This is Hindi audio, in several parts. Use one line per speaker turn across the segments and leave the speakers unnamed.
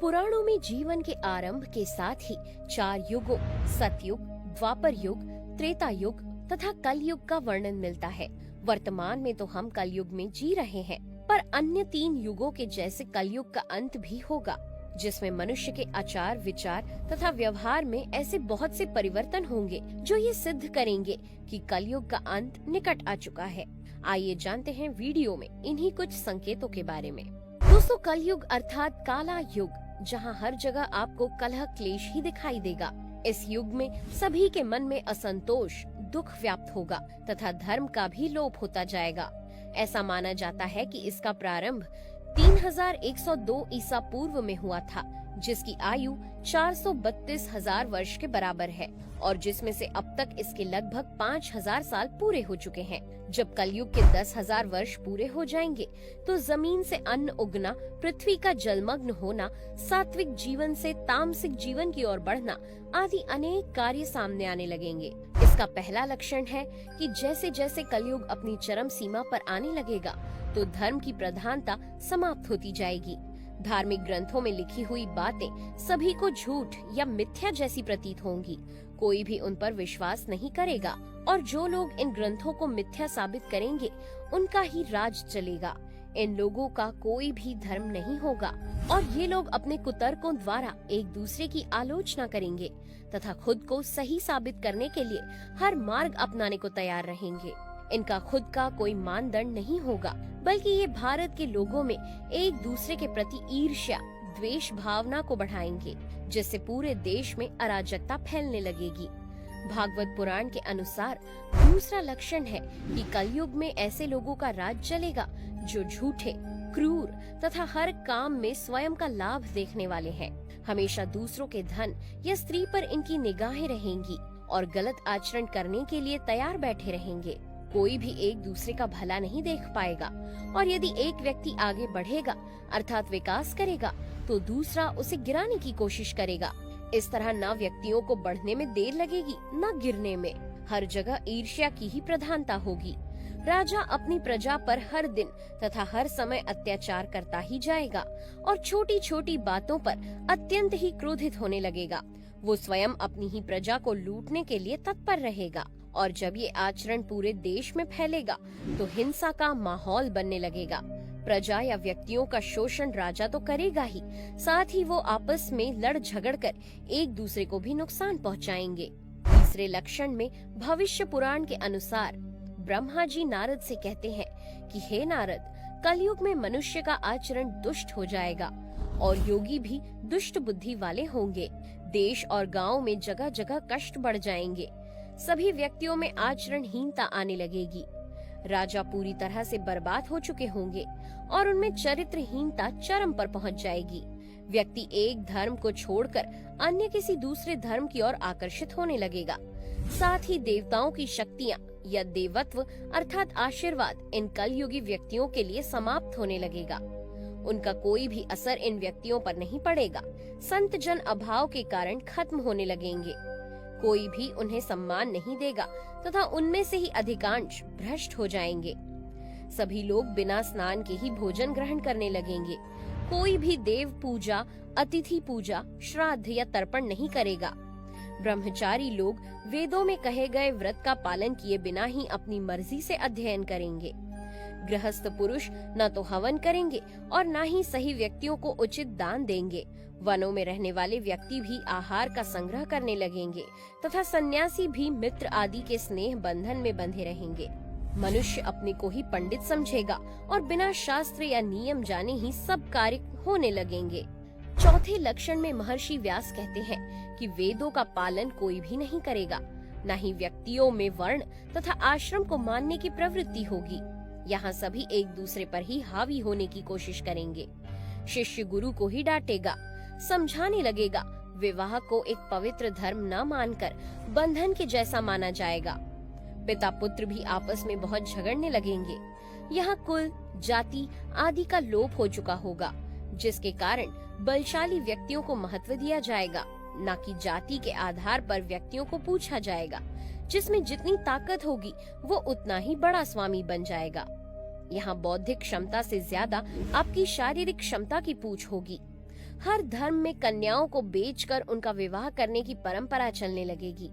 पुराणों में जीवन के आरंभ के साथ ही 4 युगों सतयुग, द्वापर युग, त्रेता युग तथा कलयुग का वर्णन मिलता है। वर्तमान में तो हम कलयुग में जी रहे हैं, पर अन्य 3 युगों के जैसे कलयुग का अंत भी होगा, जिसमें मनुष्य के आचार विचार तथा व्यवहार में ऐसे बहुत से परिवर्तन होंगे जो ये सिद्ध करेंगे कि कलयुग का अंत निकट आ चुका है। आइए जानते हैं वीडियो में इन्हीं कुछ संकेतों के बारे में। दोस्तों, कलयुग अर्थात काला युग, जहां हर जगह आपको कलह क्लेश ही दिखाई देगा। इस युग में सभी के मन में असंतोष, दुख व्याप्त होगा तथा धर्म का भी लोप होता जाएगा। ऐसा माना जाता है कि इसका प्रारंभ 3102 ईसा पूर्व में हुआ था, जिसकी आयु 432,000 वर्ष के बराबर है और जिसमें से अब तक इसके लगभग 5,000 साल पूरे हो चुके हैं। जब कलयुग के 10,000 वर्ष पूरे हो जाएंगे तो जमीन से अन्न उगना, पृथ्वी का जलमग्न होना, सात्विक जीवन से तामसिक जीवन की ओर बढ़ना आदि अनेक कार्य सामने आने लगेंगे। इसका पहला लक्षण है कि जैसे जैसे कलयुग अपनी चरम सीमा पर आने लगेगा तो धर्म की प्रधानता समाप्त होती जाएगी। धार्मिक ग्रंथों में लिखी हुई बातें सभी को झूठ या मिथ्या जैसी प्रतीत होंगी। कोई भी उन पर विश्वास नहीं करेगा और जो लोग इन ग्रंथों को मिथ्या साबित करेंगे उनका ही राज चलेगा। इन लोगों का कोई भी धर्म नहीं होगा और ये लोग अपने कुतर्कों द्वारा एक दूसरे की आलोचना करेंगे तथा खुद को सही साबित करने के लिए हर मार्ग अपनाने को तैयार रहेंगे। इनका खुद का कोई मानदंड नहीं होगा, बल्कि ये भारत के लोगों में एक दूसरे के प्रति ईर्ष्या, द्वेष भावना को बढ़ाएंगे, जिससे पूरे देश में अराजकता फैलने लगेगी। भागवत पुराण के अनुसार दूसरा लक्षण है कि कलयुग में ऐसे लोगों का राज चलेगा जो झूठे, क्रूर तथा हर काम में स्वयं का लाभ देखने वाले हैं। हमेशा दूसरों के धन या स्त्री पर इनकी निगाहें रहेंगी और गलत आचरण करने के लिए तैयार बैठे रहेंगे। कोई भी एक दूसरे का भला नहीं देख पाएगा और यदि एक व्यक्ति आगे बढ़ेगा अर्थात विकास करेगा तो दूसरा उसे गिराने की कोशिश करेगा। इस तरह न व्यक्तियों को बढ़ने में देर लगेगी न गिरने में। हर जगह ईर्ष्या की ही प्रधानता होगी। राजा अपनी प्रजा पर हर दिन तथा हर समय अत्याचार करता ही जाएगा और छोटी छोटी बातों पर अत्यंत ही क्रोधित होने लगेगा। वो स्वयं अपनी ही प्रजा को लूटने के लिए तत्पर रहेगा और जब ये आचरण पूरे देश में फैलेगा तो हिंसा का माहौल बनने लगेगा। प्रजा या व्यक्तियों का शोषण राजा तो करेगा ही, साथ ही वो आपस में लड़ झगड़ कर एक दूसरे को भी नुकसान पहुंचाएंगे। तीसरे लक्षण में भविष्य पुराण के अनुसार ब्रह्मा जी नारद से कहते हैं कि हे नारद, कलयुग में मनुष्य का आचरण दुष्ट हो जाएगा और योगी भी दुष्ट बुद्धि वाले होंगे। देश और गांव में जगह जगह कष्ट बढ़ जाएंगे। सभी व्यक्तियों में आचरणहीनता आने लगेगी। राजा पूरी तरह से बर्बाद हो चुके होंगे और उनमें चरित्रहीनता चरम पर पहुंच जाएगी। व्यक्ति एक धर्म को छोड़कर अन्य किसी दूसरे धर्म की ओर आकर्षित होने लगेगा। साथ ही देवताओं की शक्तियां या देवत्व अर्थात आशीर्वाद इन कलयुगी व्यक्तियों के लिए समाप्त होने लगेगा। उनका कोई भी असर इन व्यक्तियों पर नहीं पड़ेगा। संत जन अभाव के कारण खत्म होने लगेंगे। कोई भी उन्हें सम्मान नहीं देगा तथा उनमें से ही अधिकांश भ्रष्ट हो जाएंगे। सभी लोग बिना स्नान के ही भोजन ग्रहण करने लगेंगे। कोई भी देव पूजा, अतिथि पूजा, श्राद्ध या तर्पण नहीं करेगा। ब्रह्मचारी लोग वेदों में कहे गए व्रत का पालन किए बिना ही अपनी मर्जी से अध्ययन करेंगे। गृहस्थ पुरुष न तो हवन करेंगे और न ही सही व्यक्तियों को उचित दान देंगे। वनों में रहने वाले व्यक्ति भी आहार का संग्रह करने लगेंगे तथा सन्यासी भी मित्र आदि के स्नेह बंधन में बंधे रहेंगे। मनुष्य अपने को ही पंडित समझेगा और बिना शास्त्र या नियम जाने ही सब कार्य होने लगेंगे। चौथे लक्षण में महर्षि व्यास कहते हैं कि वेदों का पालन कोई भी नहीं करेगा, न ही व्यक्तियों में वर्ण तथा आश्रम को मानने की प्रवृत्ति होगी। यहाँ सभी एक दूसरे पर ही हावी होने की कोशिश करेंगे। शिष्य गुरु को ही डांटेगा, समझाने लगेगा। विवाह को एक पवित्र धर्म न मानकर बंधन के जैसा माना जाएगा। पिता पुत्र भी आपस में बहुत झगड़ने लगेंगे। यहाँ कुल, जाति आदि का लोप हो चुका होगा, जिसके कारण बलशाली व्यक्तियों को महत्व दिया जाएगा, न कि जाति के आधार पर व्यक्तियों को पूछा जाएगा। जिसमें जितनी ताकत होगी वो उतना ही बड़ा स्वामी बन जाएगा। यहाँ बौद्धिक क्षमता से ज्यादा आपकी शारीरिक क्षमता की पूछ होगी। हर धर्म में कन्याओं को बेचकर उनका विवाह करने की परंपरा चलने लगेगी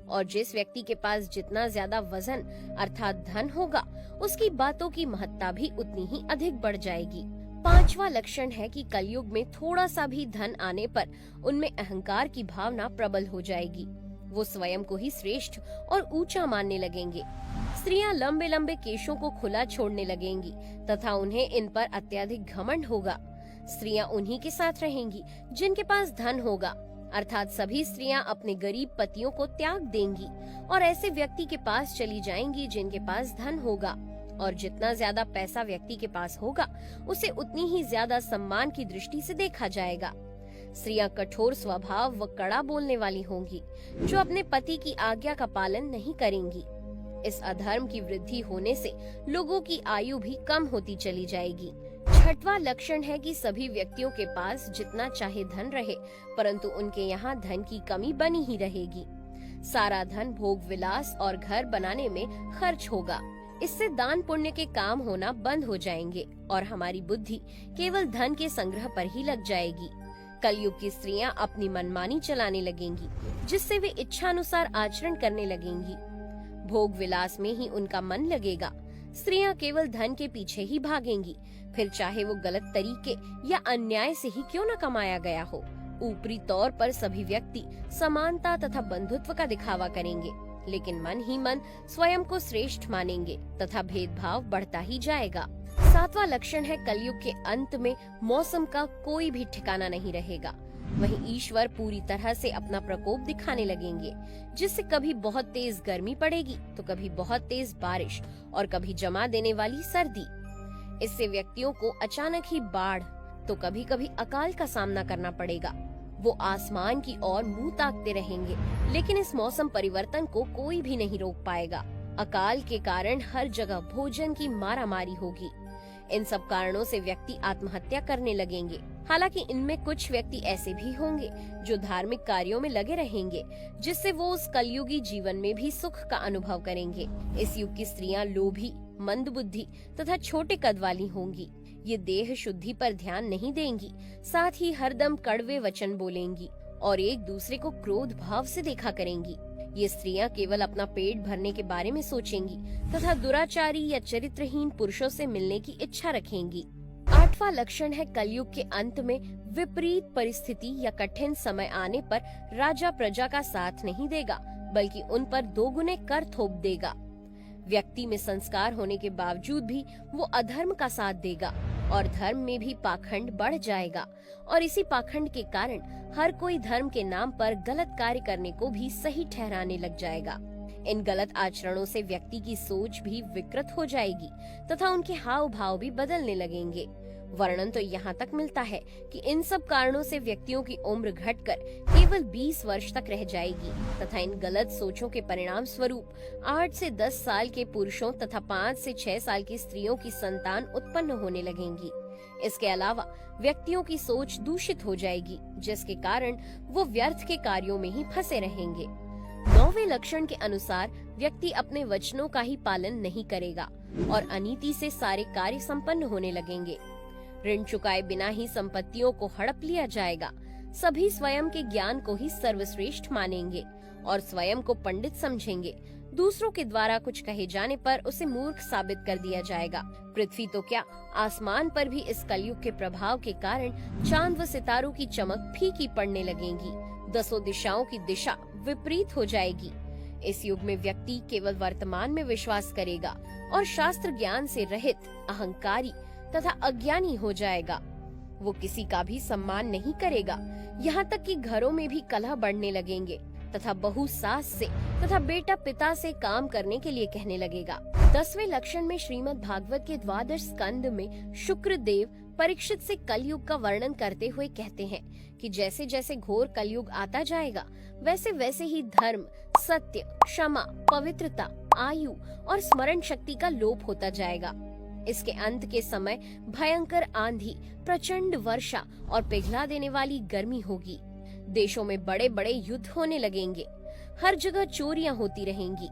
और जिस व्यक्ति के पास जितना ज्यादा वजन अर्थात धन होगा, उसकी बातों की महत्ता भी उतनी ही अधिक बढ़ जाएगी। पांचवा लक्षण है कि कलयुग में थोड़ा सा भी धन आने पर उनमें अहंकार की भावना प्रबल हो जाएगी। वो स्वयं को ही श्रेष्ठ और ऊंचा मानने लगेंगे। स्त्रियां लंबे लंबे केशों को खुला छोड़ने लगेंगी तथा उन्हें इन पर अत्यधिक घमंड होगा। स्त्रियां उन्हीं के साथ रहेंगी जिनके पास धन होगा, अर्थात सभी स्त्रियां अपने गरीब पतियों को त्याग देंगी और ऐसे व्यक्ति के पास चली जाएंगी जिनके पास धन होगा। और जितना ज्यादा पैसा व्यक्ति के पास होगा, उसे उतनी ही ज्यादा सम्मान की दृष्टि से देखा जाएगा। स्त्रियां कठोर स्वभाव व कड़ा बोलने वाली होंगी, जो अपने पति की आज्ञा का पालन नहीं करेंगी। इस अधर्म की वृद्धि होने से लोगों की आयु भी कम होती चली जाएगी। छठवां लक्षण है कि सभी व्यक्तियों के पास जितना चाहे धन रहे, परंतु उनके यहाँ धन की कमी बनी ही रहेगी। सारा धन भोग विलास और घर बनाने में खर्च होगा। इससे दान पुण्य के काम होना बंद हो जाएंगे और हमारी बुद्धि केवल धन के संग्रह पर ही लग जाएगी। कलयुग की स्त्रियां अपनी मनमानी चलाने लगेंगी, जिससे वे इच्छानुसार आचरण करने लगेंगी। भोग विलास में ही उनका मन लगेगा। स्त्रियां केवल धन के पीछे ही भागेंगी, फिर चाहे वो गलत तरीके या अन्याय से ही क्यों न कमाया गया हो। ऊपरी तौर पर सभी व्यक्ति समानता तथा बंधुत्व का दिखावा करेंगे, लेकिन मन ही मन स्वयं को श्रेष्ठ मानेंगे तथा भेदभाव बढ़ता ही जाएगा। सातवां लक्षण है कलयुग के अंत में मौसम का कोई भी ठिकाना नहीं रहेगा। वहीं ईश्वर पूरी तरह से अपना प्रकोप दिखाने लगेंगे, जिससे कभी बहुत तेज गर्मी पड़ेगी तो कभी बहुत तेज बारिश और कभी जमा देने वाली सर्दी। इससे व्यक्तियों को अचानक ही बाढ़ तो कभी कभी अकाल का सामना करना पड़ेगा। वो आसमान की ओर मुंह ताकते रहेंगे, लेकिन इस मौसम परिवर्तन को कोई भी नहीं रोक पाएगा। अकाल के कारण हर जगह भोजन की मारामारी होगी। इन सब कारणों से व्यक्ति आत्महत्या करने लगेंगे। हालांकि इनमें कुछ व्यक्ति ऐसे भी होंगे जो धार्मिक कार्यों में लगे रहेंगे, जिससे वो उस कलयुगी जीवन में भी सुख का अनुभव करेंगे। इस युग की स्त्रियां लोभी, मंदबुद्धि तथा छोटे कद वाली होंगी। ये देह शुद्धि पर ध्यान नहीं देंगी, साथ ही हरदम कड़वे वचन बोलेंगी और एक दूसरे को क्रोध भाव से देखा करेंगी। ये स्त्रियां केवल अपना पेट भरने के बारे में सोचेंगी तथा दुराचारी या चरित्रहीन पुरुषों से मिलने की इच्छा रखेंगी। आठवां लक्षण है कलयुग के अंत में विपरीत परिस्थिति या कठिन समय आने पर राजा प्रजा का साथ नहीं देगा, बल्कि उन पर दोगुने कर थोप देगा। व्यक्ति में संस्कार होने के बावजूद भी वो अधर्म का साथ देगा और धर्म में भी पाखंड बढ़ जाएगा और इसी पाखंड के कारण हर कोई धर्म के नाम पर गलत कार्य करने को भी सही ठहराने लग जाएगा। इन गलत आचरणों से व्यक्ति की सोच भी विकृत हो जाएगी तथा उनके हाव भाव भी बदलने लगेंगे। वर्णन तो यहाँ तक मिलता है कि इन सब कारणों से व्यक्तियों की उम्र घटकर केवल 20 वर्ष तक रह जाएगी तथा इन गलत सोचों के परिणाम स्वरूप 8 से 10 साल के पुरुषों तथा 5 से 6 साल की स्त्रियों की संतान उत्पन्न होने लगेंगी। इसके अलावा व्यक्तियों की सोच दूषित हो जाएगी, जिसके कारण वो व्यर्थ के कार्यों में ही फंसे रहेंगे। 9वें लक्षण के अनुसार व्यक्ति अपने वचनों का ही पालन नहीं करेगा और अनीति से सारे कार्य संपन्न होने लगेंगे। ऋण चुकाए बिना ही संपत्तियों को हड़प लिया जाएगा। सभी स्वयं के ज्ञान को ही सर्वश्रेष्ठ मानेंगे और स्वयं को पंडित समझेंगे। दूसरों के द्वारा कुछ कहे जाने पर उसे मूर्ख साबित कर दिया जाएगा। पृथ्वी तो क्या, आसमान पर भी इस कलयुग के प्रभाव के कारण चांद व सितारों की चमक फीकी पड़ने लगेंगी। 10 दिशाओं की दिशा विपरीत हो जाएगी। इस युग में व्यक्ति केवल वर्तमान में विश्वास करेगा और शास्त्र ज्ञान से रहित, अहंकारी तथा अज्ञानी हो जाएगा। वो किसी का भी सम्मान नहीं करेगा। यहाँ तक कि घरों में भी कलह बढ़ने लगेंगे तथा बहू सास से तथा बेटा पिता से काम करने के लिए कहने लगेगा। 10वें लक्षण में श्रीमद् भागवत के 12 स्कंद में शुक्र देव परीक्षित से कलयुग का वर्णन करते हुए कहते हैं कि जैसे जैसे घोर कलयुग आता जाएगा, वैसे वैसे ही धर्म, सत्य, क्षमा, पवित्रता, आयु और स्मरण शक्ति का लोप होता जाएगा। इसके अंत के समय भयंकर आंधी, प्रचंड वर्षा और पिघला देने वाली गर्मी होगी। देशों में बड़े बड़े युद्ध होने लगेंगे। हर जगह चोरियां होती रहेंगी।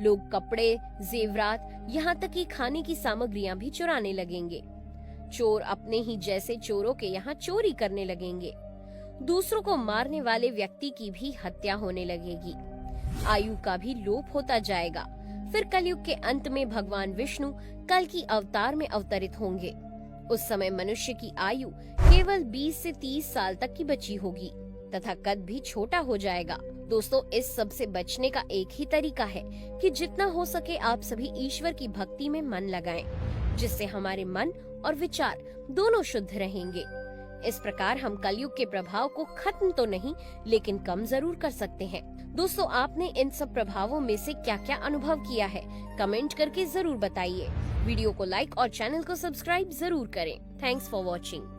लोग कपड़े, जेवरात, यहाँ तक कि खाने की सामग्रियां भी चुराने लगेंगे। चोर अपने ही जैसे चोरों के यहाँ चोरी करने लगेंगे। दूसरों को मारने वाले व्यक्ति की भी हत्या होने लगेगी। आयु का भी लोप होता जाएगा। फिर कलयुग के अंत में भगवान विष्णु कल की अवतार में अवतरित होंगे। उस समय मनुष्य की आयु केवल 20 से 30 साल तक की बची होगी तथा कद भी छोटा हो जाएगा। दोस्तों, इस सब से बचने का एक ही तरीका है कि जितना हो सके आप सभी ईश्वर की भक्ति में मन लगाएं, जिससे हमारे मन और विचार दोनों शुद्ध रहेंगे। इस प्रकार हम कलयुग के प्रभाव को खत्म तो नहीं, लेकिन कम जरूर कर सकते हैं। दोस्तों, आपने इन सब प्रभावों में से क्या क्या अनुभव किया है, कमेंट करके जरूर बताइए। वीडियो को लाइक और चैनल को सब्सक्राइब जरूर करें। Thanks for watching.